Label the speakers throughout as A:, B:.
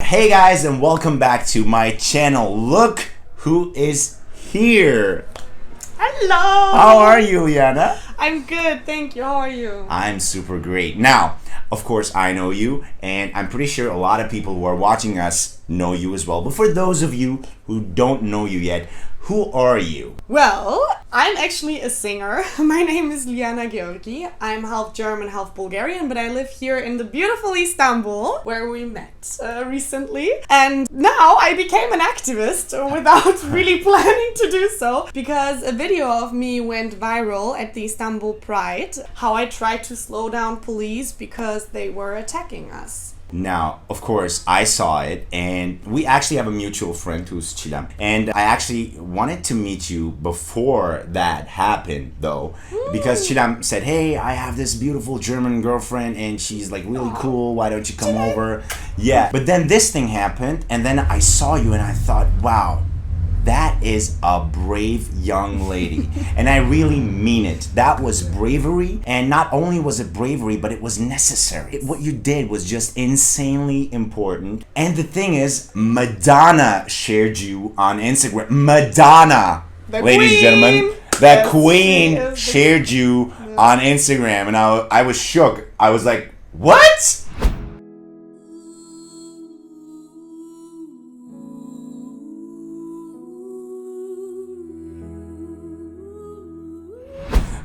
A: Hey guys, and welcome back to my channel. Look who is here.
B: Hello.
A: How are you, Liana?
B: I'm good, thank you. How are you?
A: I'm super great. Now, of course, I know you, and I'm pretty sure a lot of people who are watching us know you as well. But for those of you who don't know you yet, who are you?
B: Well, I'm actually a singer. My name is Liana Georgi. I'm half German, half Bulgarian, but I live here in the beautiful Istanbul, where we met recently. And now I became an activist without really planning to do so, because a video of me went viral at the Istanbul Pride, how I tried to slow down police because they were attacking us.
A: Now, of course, I saw it, and we actually have a mutual friend who's Çilem. And I actually wanted to meet you before that happened, though, because Çilem said, hey, I have this beautiful German girlfriend, and she's like really cool, why don't you come over? Yeah, but then this thing happened, and then I saw you, and I thought, wow, that is a brave young lady. And I really mean it. That was bravery. And not only was it bravery, but it was necessary. What you did was just insanely important. And the thing is, Madonna shared you on Instagram. Madonna, ladies and gentlemen. The queen shared you on Instagram. And I was shook. I was like, what?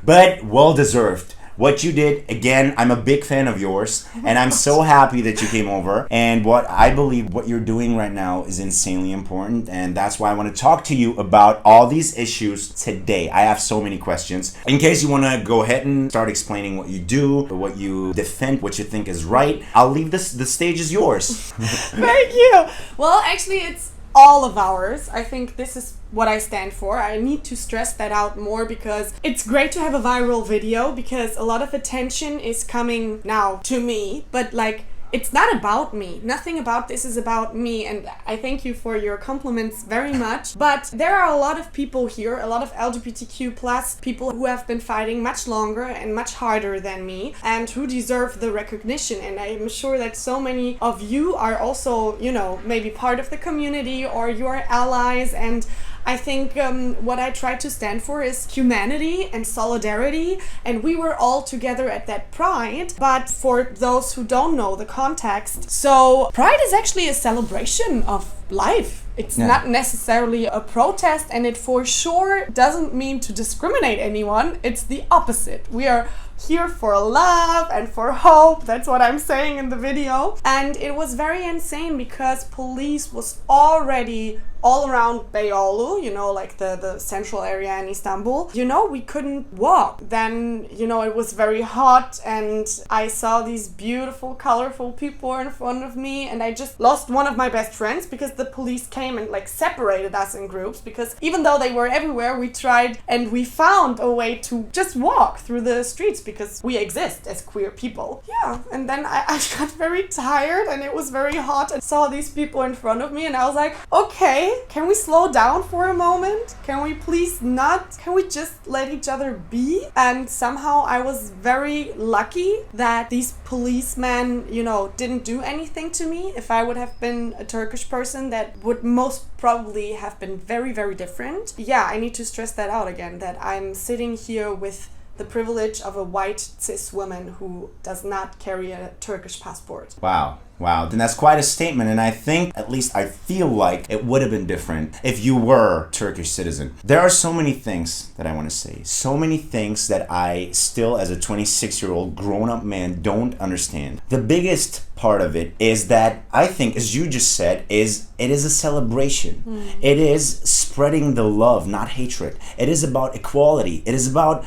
A: But well deserved. What you did, again, I'm a big fan of yours, and I'm so happy that you came over. And what I believe what you're doing right now is insanely important, and that's why I want to talk to you about all these issues today. I have so many questions. In case you want to go ahead and start explaining what you do, what you defend, what you think is right, I'll leave the stage is yours.
B: Thank you. Well, actually, it's all of ours. I think this is what I stand for. I need to stress that out more because it's great to have a viral video because a lot of attention is coming now to me, but like it's not about me. Nothing about this is about me, and I thank you for your compliments very much. But there are a lot of people here, a lot of LGBTQ plus people who have been fighting much longer and much harder than me and who deserve the recognition. And I'm sure that so many of you are also, you know, maybe part of the community or you are allies, and I think what I try to stand for is humanity and solidarity, and we were all together at that Pride. But for those who don't know the context, so Pride is actually a celebration of life. It's not necessarily a protest, and it for sure doesn't mean to discriminate anyone. It's the opposite. We are here for love and for hope. That's what I'm saying in the video. And it was very insane because police was already all around Beyoğlu, you know, like the central area in Istanbul. You know, we couldn't walk. Then, you know, it was very hot and I saw these beautiful, colorful people in front of me, and I just lost one of my best friends because the police came and like separated us in groups, because even though they were everywhere, we tried and we found a way to just walk through the streets because we exist as queer people. Yeah, and then I got very tired and it was very hot and saw these people in front of me, and I was like, okay, can we slow down for a moment? Can we please not? Can we just let each other be? And somehow I was very lucky that these policemen, you know, didn't do anything to me. If I would have been a Turkish person, that would most probably have been very, very different. Yeah, I need to stress that out again, that I'm sitting here with the privilege of a white cis woman who does not carry a Turkish passport.
A: Wow. Wow, then that's quite a statement, and I think, at least I feel like it would have been different if you were Turkish citizen. There are so many things that I want to say, so many things that I still, as a 26-year-old grown-up man, don't understand. The biggest part of it is that I think, as you just said, it is a celebration. It is spreading the love, not hatred. It is about equality. It is about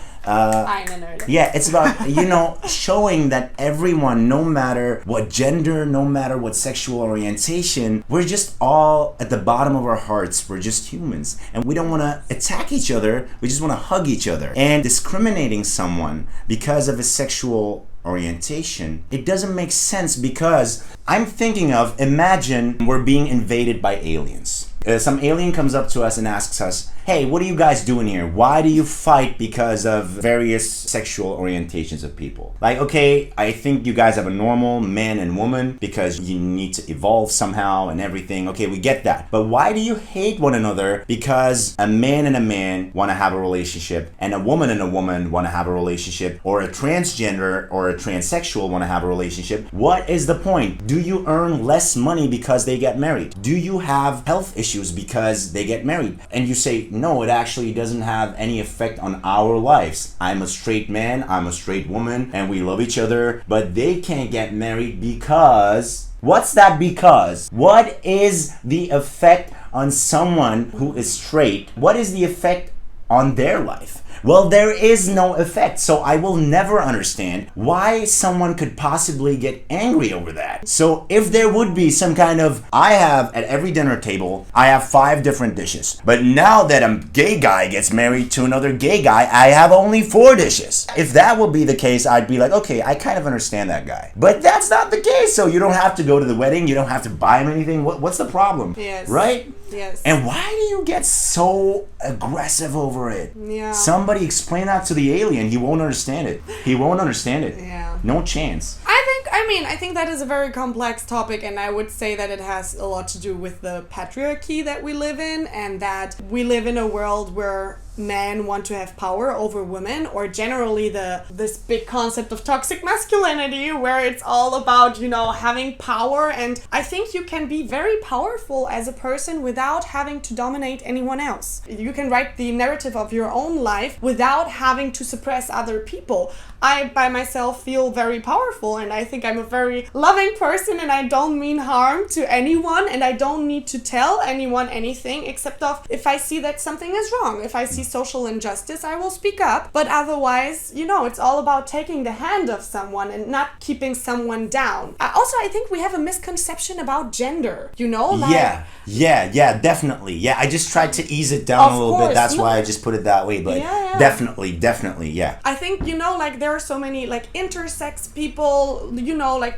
A: yeah, it's about, you know, showing that everyone, no matter what gender, no matter what sexual orientation, we're just all at the bottom of our hearts. We're just humans, and we don't want to attack each other. We just want to hug each other. And discriminating someone because of his sexual orientation, it doesn't make sense, because I'm thinking of, imagine we're being invaded by aliens. some alien comes up to us and asks us, hey, what are you guys doing here? Why do you fight because of various sexual orientations of people? Like, okay, I think you guys have a normal man and woman because you need to evolve somehow and everything. Okay, we get that. But why do you hate one another because a man and a man want to have a relationship and a woman want to have a relationship, or a transgender or a transsexual want to have a relationship? What is the point? Do you earn less money because they get married? Do you have health issues because they get married? And you say, no, it actually doesn't have any effect on our lives. I'm a straight man, I'm a straight woman, and we love each other, but they can't get married because... What's that because? What is the effect on someone who is straight? What is the effect on their life? Well, there is no effect, so I will never understand why someone could possibly get angry over that. So if there would be some kind of, I have at every dinner table, I have 5 different dishes. But now that a gay guy gets married to another gay guy, I have only 4 dishes. If that would be the case, I'd be like, okay, I kind of understand that guy. But that's not the case, so you don't have to go to the wedding, you don't have to buy him anything. What's the problem?
B: Yes.
A: Right?
B: Yes.
A: And why do you get so aggressive over it?
B: Yeah.
A: Somebody explain that to the alien. He won't understand it. He won't understand it.
B: Yeah.
A: No chance.
B: I think that is a very complex topic, and I would say that it has a lot to do with the patriarchy that we live in, and that we live in a world where men want to have power over women, or generally this big concept of toxic masculinity where it's all about, having power. And I think you can be very powerful as a person without having to dominate anyone else. You can write the narrative of your own life without having to suppress other people. I by myself feel very powerful, and I think I'm a very loving person, and I don't mean harm to anyone, and I don't need to tell anyone anything except if I see that something is wrong. If I see social injustice, I will speak up. But otherwise, it's all about taking the hand of someone and not keeping someone down. I think we have a misconception about gender,
A: Yeah, definitely. Yeah, I just tried to ease it down a little bit. That's why I just put it that way. But definitely, yeah.
B: I think, there are so many, intersex people,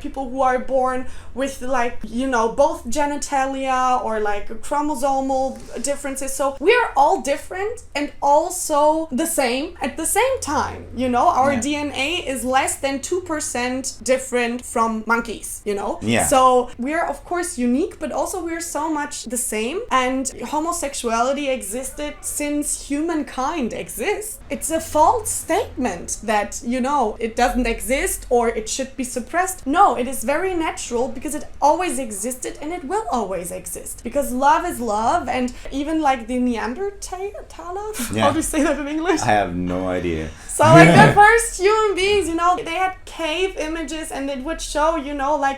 B: people who are born with, both genitalia or, chromosomal differences. So we're all different and also the same at the same time. Our DNA is less than 2% different from monkeys,
A: Yeah.
B: So we're, of course, unique, but also we're so much the same. And homosexuality existed since humankind exists. It's a false statement that, it doesn't exist or it should be suppressed. No, it is very natural because it always existed and it will always exist. Because love is love, and even the Neanderthal, how do you say that in English?
A: I have no idea.
B: So the first human beings, they had cave images and it would show,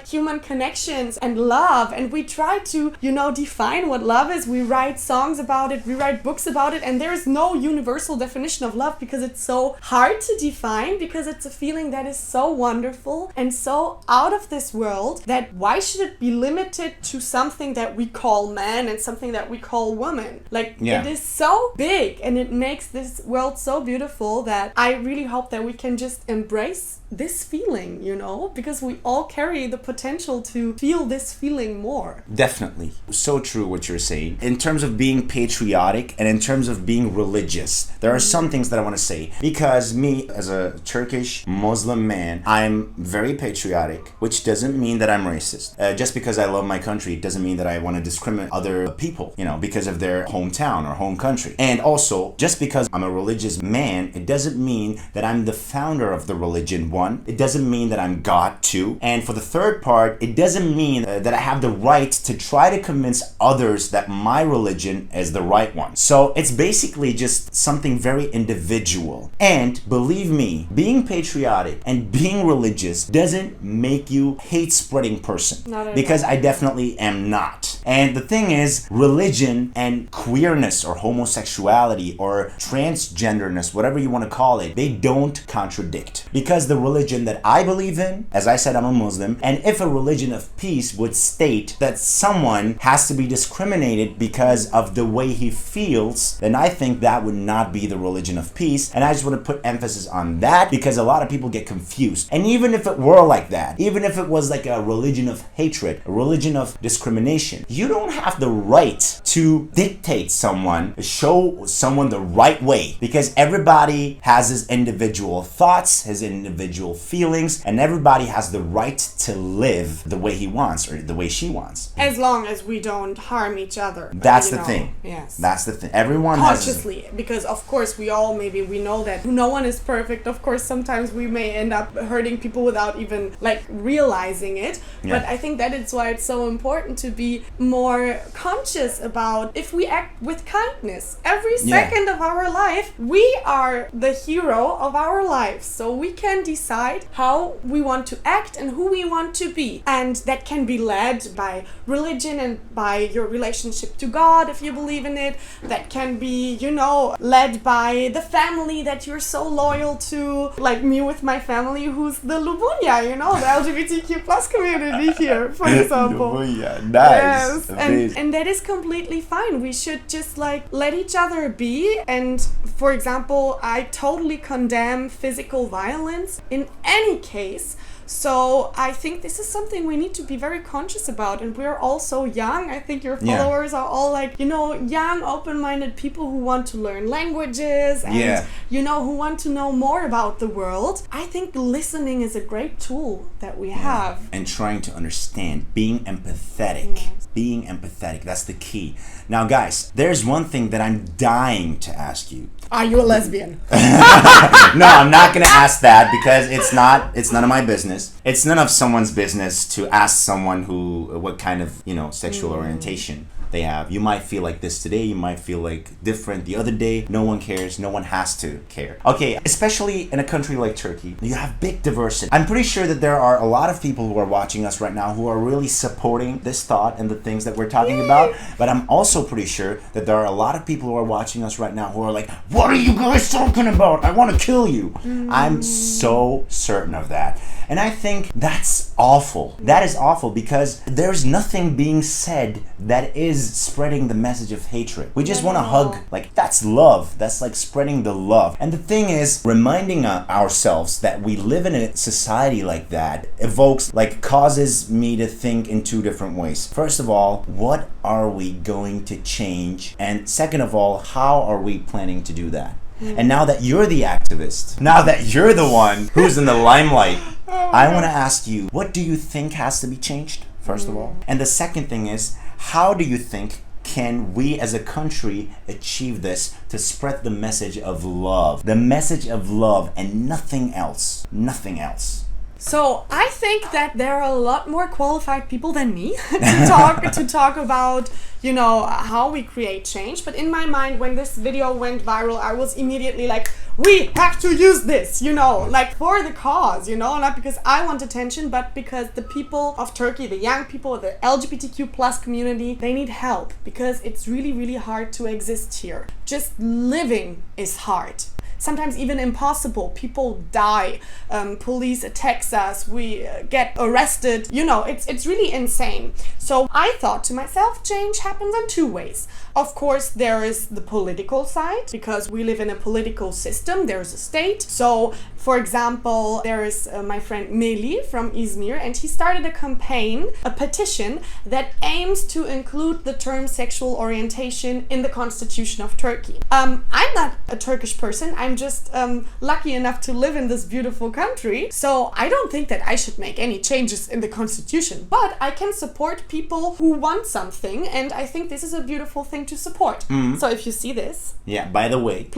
B: human connections and love. And we try to, define what love is. We write songs about it, we write books about it, and there is no universal definition of love because it's so hard to define, because it's a feeling that is so wonderful and so out of this world that why should it be limited to something that we call man and something that we call woman? It is so big and it makes this world so beautiful that I really hope that we can just embrace this feeling, because we all carry the potential to feel this feeling more.
A: Definitely. So true what you're saying. In terms of being patriotic and in terms of being religious, there are some things that I want to say. Because me, as a Turkish Muslim man, I'm very patriotic, which doesn't mean that I'm racist. Just because I love my country, it doesn't mean that I want to discriminate other people, because of their hometown or home country. And also, just because I'm a religious man, it doesn't mean that I'm the founder of the religion. It doesn't mean that I'm God too. And for the third part, it doesn't mean that I have the right to try to convince others that my religion is the right one. So it's basically just something very individual. And believe me, being patriotic and being religious doesn't make you hate-spreading person.
B: Not at
A: because
B: all.
A: I definitely am not. And the thing is, religion and queerness or homosexuality or transgenderness, whatever you want to call it, they don't contradict. Because the religion that I believe in, as I said, I'm a Muslim, and if a religion of peace would state that someone has to be discriminated because of the way he feels, then I think that would not be the religion of peace. And I just want to put emphasis on that because a lot of people get confused. And even if it were like that, even if it was like a religion of hatred, a religion of discrimination, you don't have the right to dictate someone, show someone the right way, because everybody has his individual thoughts, his individual feelings, and everybody has the right to live the way he wants or the way she wants.
B: As long as we don't harm each other.
A: That's the thing.
B: Yes.
A: That's the thing. Everyone
B: consciously, because of course we all, maybe we know that no one is perfect. Of course, sometimes we may end up hurting people without even like realizing it.
A: Yeah.
B: But I think that is why it's so important to be more conscious about if we act with kindness. Every second of our life, we are the hero of our lives. So we can decide how we want to act and who we want to be. And that can be led by religion and by your relationship to God, if you believe in it. That can be, you know, led by the family that you're so loyal to, like me with my family, who's the Lubunya, you know, the LGBTQ plus community here, for example.
A: Lubunya, nice.
B: Yes, and that is completely fine. We should just like let each other be. And for example, I totally condemn physical violence in any case. So I think this is something we need to be very conscious about, and we're all so young. I think your followers are all like, you know, young, open-minded people who want to learn languages and, you know, who want to know more about the world. I think listening is a great tool that we have.
A: And trying to understand, being empathetic.
B: Yes.
A: Being empathetic, that's the key. Now guys, there's one thing that I'm dying to ask you.
B: Are you a lesbian?
A: No, I'm not gonna ask that because it's none of my business. It's none of someone's business to ask someone what kind of, you know, sexual orientation they have. You might feel like this today, you might feel like different the other day. No one cares, no one has to care. Okay, especially in a country like Turkey, you have big diversity. I'm pretty sure that there are a lot of people who are watching us right now who are really supporting this thought and the things that we're talking about, but I'm also pretty sure that there are a lot of people who are watching us right now who are like, what are you guys talking about? I want to kill you. I'm so certain of that. And I think that's awful. That is awful because there's nothing being said that is spreading the message of hatred. We just want to hug. Like, that's love. That's like spreading the love. And the thing is, reminding ourselves that we live in a society like that causes me to think in two different ways. First of all, what are we going to change? And second of all, how are we planning to do that? And now that you're the activist, now that you're the one who's in the limelight, I want to ask you, what do you think has to be changed, first of all? And the second thing is, how do you think can we as a country achieve this to spread the message of love? The message of love and nothing else. Nothing else.
B: So I think that there are a lot more qualified people than me to talk about, you know, how we create change. But in my mind, when this video went viral, I was immediately like, we have to use this, you know, like for the cause, you know, not because I want attention, but because the people of Turkey, the young people, the LGBTQ plus community, they need help because it's really, really hard to exist here. Just living is hard. Sometimes even impossible. People die, police attacks us, we get arrested, you know, it's really insane. So I thought to myself, change happens in two ways. Of course, there is the political side, because we live in a political system, there's a state. So, for example, there is my friend Meli from Izmir, and he started a campaign, a petition, that aims to include the term sexual orientation in the constitution of Turkey. I'm not a Turkish person, I'm just lucky enough to live in this beautiful country, so I don't think that I should make any changes in the constitution, but I can support people who want something, and I think this is a beautiful thing to support. So if you see this,
A: by the way,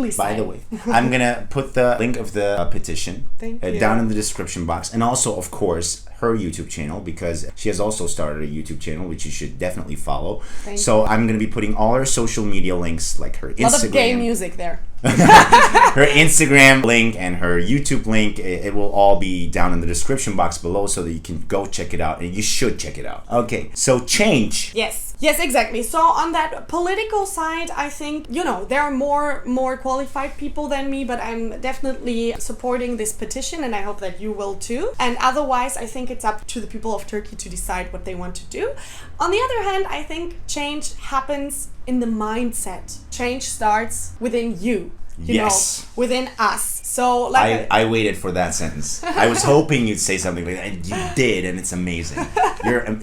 A: I'm gonna put the link of the petition down in the description box, and also of course her YouTube channel, because she has also started a YouTube channel which you should definitely follow. So I'm gonna be putting all her social media links, like her Instagram. A lot
B: of gay music there.
A: Her Instagram link and her YouTube link, it will all be down in the description box below so that you can go check it out, and you should check it out. Okay, so change.
B: Yes, exactly. So on that political side, I think, you know, there are more qualified people than me, but I'm definitely supporting this petition, and I hope that you will too. And otherwise, I think it's up to the people of Turkey to decide what they want to do. On the other hand, I think change happens in the mindset. Change starts within you. You know, within us. So like
A: I waited for that sentence. I was hoping you'd say something like that, and you did, and it's amazing.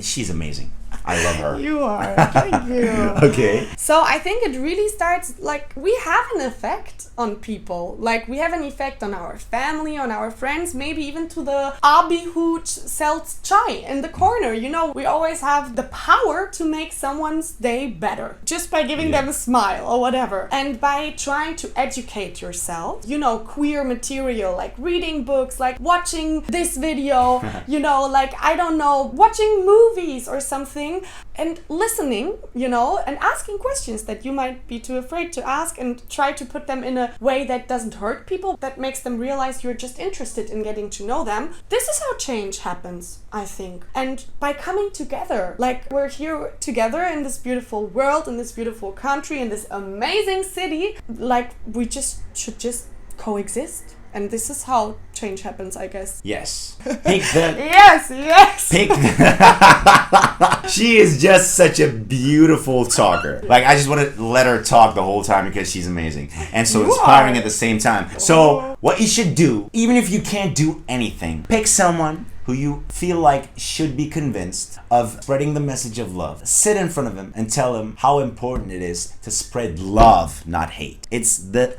A: She's amazing. I love her.
B: You are. Thank you.
A: Okay.
B: So I think it really starts, like, we have an effect on people. Like, we have an effect on our family, on our friends, maybe even to the Abi who sells chai in the corner. You know, we always have the power to make someone's day better just by giving them a smile or whatever. And by trying to educate yourself, you know, queer material, like reading books, like watching this video, you know, like, I don't know, watching movies or something, and listening, you know, and asking questions that you might be too afraid to ask, and try to put them in a way that doesn't hurt people, that makes them realize you're just interested in getting to know them. This is how change happens, I think. And by coming together, like, we're here together in this beautiful world, in this beautiful country, in this amazing city, like, we just should just coexist. And this is how change happens, I guess.
A: Yes. Pick the...
B: Yes.
A: Pick the... She is just such a beautiful talker. Like, I just want to let her talk the whole time because she's amazing. And so inspiring at the same time. So, what you should do, even if you can't do anything, pick someone who you feel like should be convinced of spreading the message of love. Sit in front of him and tell him how important it is to spread love, not hate.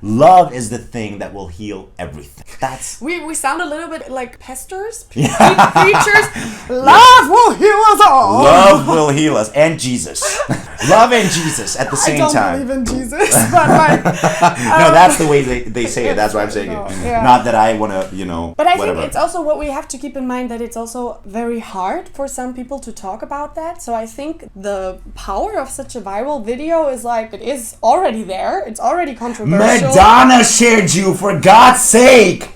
A: Love is the thing that will heal everything. That's...
B: We sound a little bit like pesters, preachers. Love will heal us all.
A: Love will heal us. And Jesus. Love and Jesus at the same time.
B: I don't believe in Jesus, but like...
A: no, that's the way they say it. That's why I'm saying it.
B: Yeah.
A: Not that I want to, you know,
B: But I
A: whatever.
B: think it's also what we have to keep in mind, that it's also very hard for some people to talk about that. So I think the power of such a viral video is like, it is already there. It's already controversial.
A: Madonna shared you, for God's sake!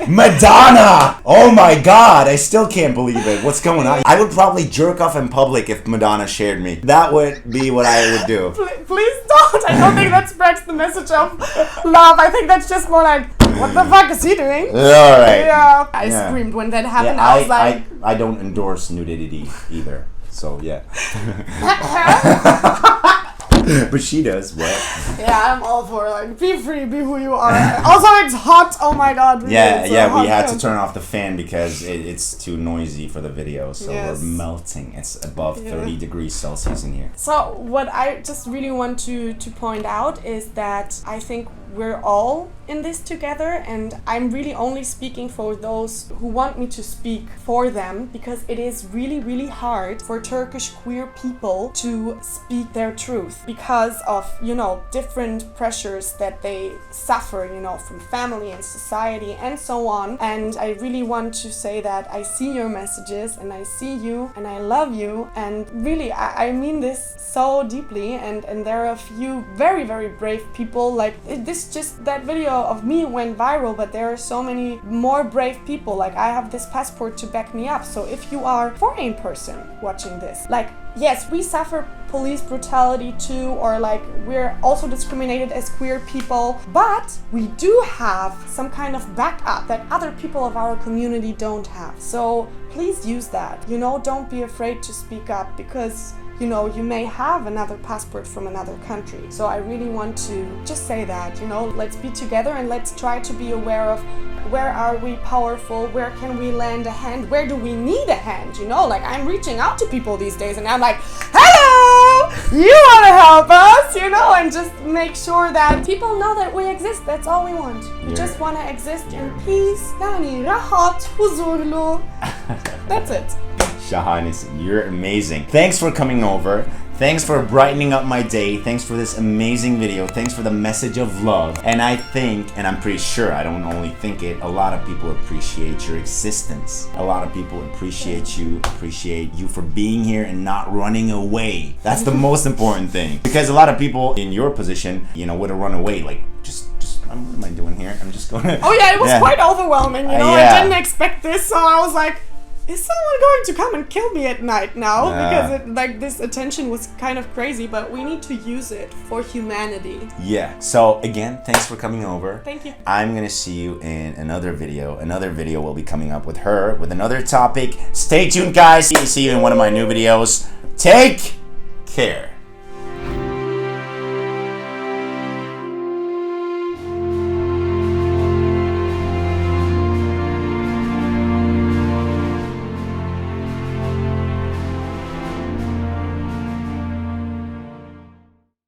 A: Madonna! Oh my God, I still can't believe it. What's going on? I would probably jerk off in public if Madonna shared me. That would be what I would do.
B: Please don't. I don't think that spreads the message of love. I think that's just more like, what the fuck is he doing?
A: Alright.
B: Yeah. I screamed when that happened.
A: Yeah,
B: I was like...
A: I don't endorse nudity either. So, yeah. But she does. What?
B: Yeah, I'm all for, like, be free, be who you are. Also, it's hot. Oh my God.
A: Yeah, we had to
B: turn.
A: turn off the fan because it's too noisy for the video. So
B: Yes.
A: we're melting. It's above 30 degrees Celsius in here.
B: So what I just really want to point out is that I think we're all in this together, and I'm really only speaking for those who want me to speak for them, because it is really, really hard for Turkish queer people to speak their truth because of, you know, different pressures that they suffer, you know, from family and society and so on. And I really want to say that I see your messages, and I see you, and I love you, and really I mean this so deeply, and there are a few very, very brave people. Like, that video of me went viral, but there are so many more brave people. Like, I have this passport to back me up. So if you are a foreign person watching this, like, yes, we suffer police brutality too, or like, we're also discriminated as queer people, but we do have some kind of backup that other people of our community don't have. So please use that, you know, don't be afraid to speak up, because, you know, you may have another passport from another country. So I really want to just say that, you know, let's be together and let's try to be aware of where are we powerful, where can we lend a hand, where do we need a hand, you know? Like, I'm reaching out to people these days and I'm like, hello, you want to help us, you know, and just make sure that people know that we exist. That's all we want. We just want to exist in peace. Yani rahat, huzurlu. That's it.
A: Shahanesin, you're amazing. Thanks for coming over. Thanks for brightening up my day. Thanks for this amazing video. Thanks for the message of love. And I think, and I'm pretty sure, I don't only think it, a lot of people appreciate your existence. A lot of people appreciate you for being here and not running away. That's the most important thing. Because a lot of people in your position, you know, would have run away. Like, what am I doing here? I'm just going to...
B: Oh yeah, it was quite overwhelming, you know?
A: Yeah.
B: I didn't expect this, so I was like, is someone going to come and kill me at night now? Because this attention was kind of crazy, but we need to use it for humanity.
A: Yeah. So again, thanks for coming over.
B: Thank you.
A: I'm gonna see you in another video. Another video will be coming up with her with another topic. Stay tuned, guys. See you in one of my new videos. Take care.